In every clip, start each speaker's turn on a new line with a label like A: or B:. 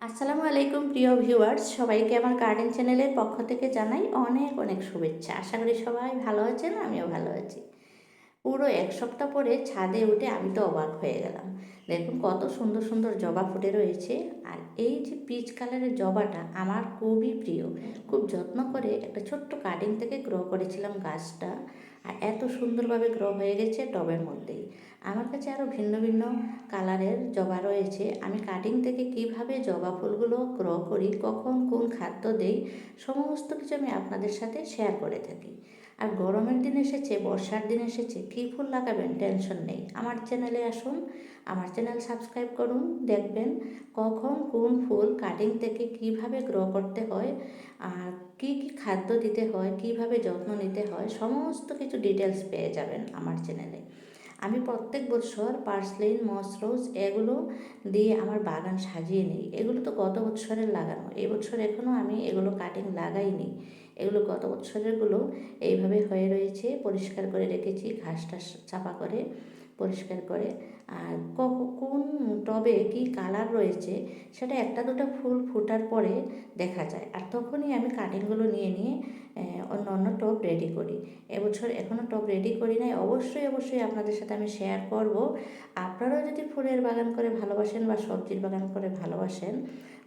A: আসসালামু আলাইকুম প্রিয় ভিউয়ার্স, সবাইকে আমার গার্ডেন চ্যানেলের পক্ষ থেকে জানাই অনেক অনেক শুভেচ্ছা। আশা করি সবাই ভালো আছেন, আমিও ভালো আছি। পুরো এক সপ্তাহ পরে ছাদে উঠে আমি তো অবাক হয়ে গেলাম। দেখুন কত সুন্দর সুন্দর জবা ফুটে রয়েছে। আর এই যে পিচ কালারের জবাটা আমার খুবই প্রিয়। খুব যত্ন করে একটা ছোট্ট কাটিং থেকে গ্রো করেছিলাম গাছটা। আর এত সুন্দরভাবে গ্রো হয়ে গেছে টবের মধ্যেই। আমার কাছে আরও ভিন্ন ভিন্ন কালারের জবা রয়েছে। আমি কাটিং থেকে কিভাবে জবা ফুলগুলো গ্রো করি, কখন কোন খাদ্য দেই, সমস্ত কিছু আমি আপনাদের সাথে শেয়ার করে থাকি। আর গরমের দিন এসেছে, বর্ষার দিন এসেছে, কী ফুল লাগাবেন টেনশন নেই, আমার চ্যানেলে আসুন, আমার চ্যানেল সাবস্ক্রাইব করুন, দেখবেন কখন কোন ফুল কাটিং থেকে কিভাবে গ্রো করতে হয়, আর কী কী খাদ্য দিতে হয়, কিভাবে যত্ন নিতে হয়, সমস্ত কিছু ডিটেলস পেয়ে যাবেন আমার চ্যানেলে। আমি প্রত্যেক বছর পার্সলিন, মসরোজ এগুলো দিয়ে আমার বাগান সাজিয়ে নিই। এগুলো তো গত বছরের লাগানো, এবছর এখনও আমি এগুলো কাটিং লাগাইনি। এগুলো গত বছরেরগুলো এইভাবে হয়ে রয়েছে, পরিষ্কার করে রেখেছি, ঘাস টাস চাপা করে পরিষ্কার করে। আর কোন টবে কী কালার রয়েছে সেটা একটা দুটো ফুল ফোটার পরে দেখা যায়। আর তখনই আমি কাটিংগুলো নিয়ে নিয়ে অন্য অন্য টব রেডি করি। এবছর এখনও টব রেডি করি নাই, অবশ্যই অবশ্যই আপনাদের সাথে আমি শেয়ার করব। আপনারাও যদি ফুলের বাগান করে ভালোবাসেন বা সবজির বাগান করে ভালোবাসেন,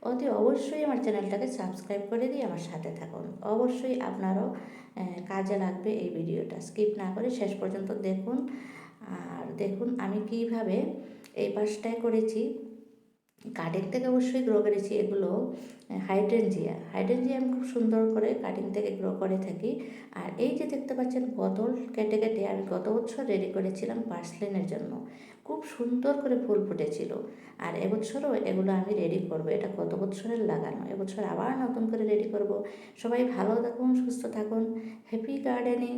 A: অতি অবশ্যই আমার চ্যানেলটাকে সাবস্ক্রাইব করে দিয়ে আমার সাথে থাকুন। অবশ্যই আপনারও কাজে লাগবে এই ভিডিওটা, স্কিপ না করে শেষ পর্যন্ত দেখুন। আর দেখুন আমি কিভাবে এই পাশটায় করেছি। কাটিং থেকে অবশ্যই গ্রো করেছি এগুলো হাইড্রেনজিয়া আমি খুব সুন্দর করে কাটিং থেকে গ্রো করে থাকি। আর এই যে দেখতে পাচ্ছেন বোতল কেটে কেটে আমি গত বছর রেডি করেছিলাম পার্সলিনের জন্য, খুব সুন্দর করে ফুল ফুটেছিল। আর এবছরও এগুলো আমি রেডি করব, এটা গত বছরের লাগানো, এবছর আবার নতুন করে রেডি করব। সবাই ভালো থাকুন, সুস্থ থাকুন, হ্যাপি গার্ডেনিং।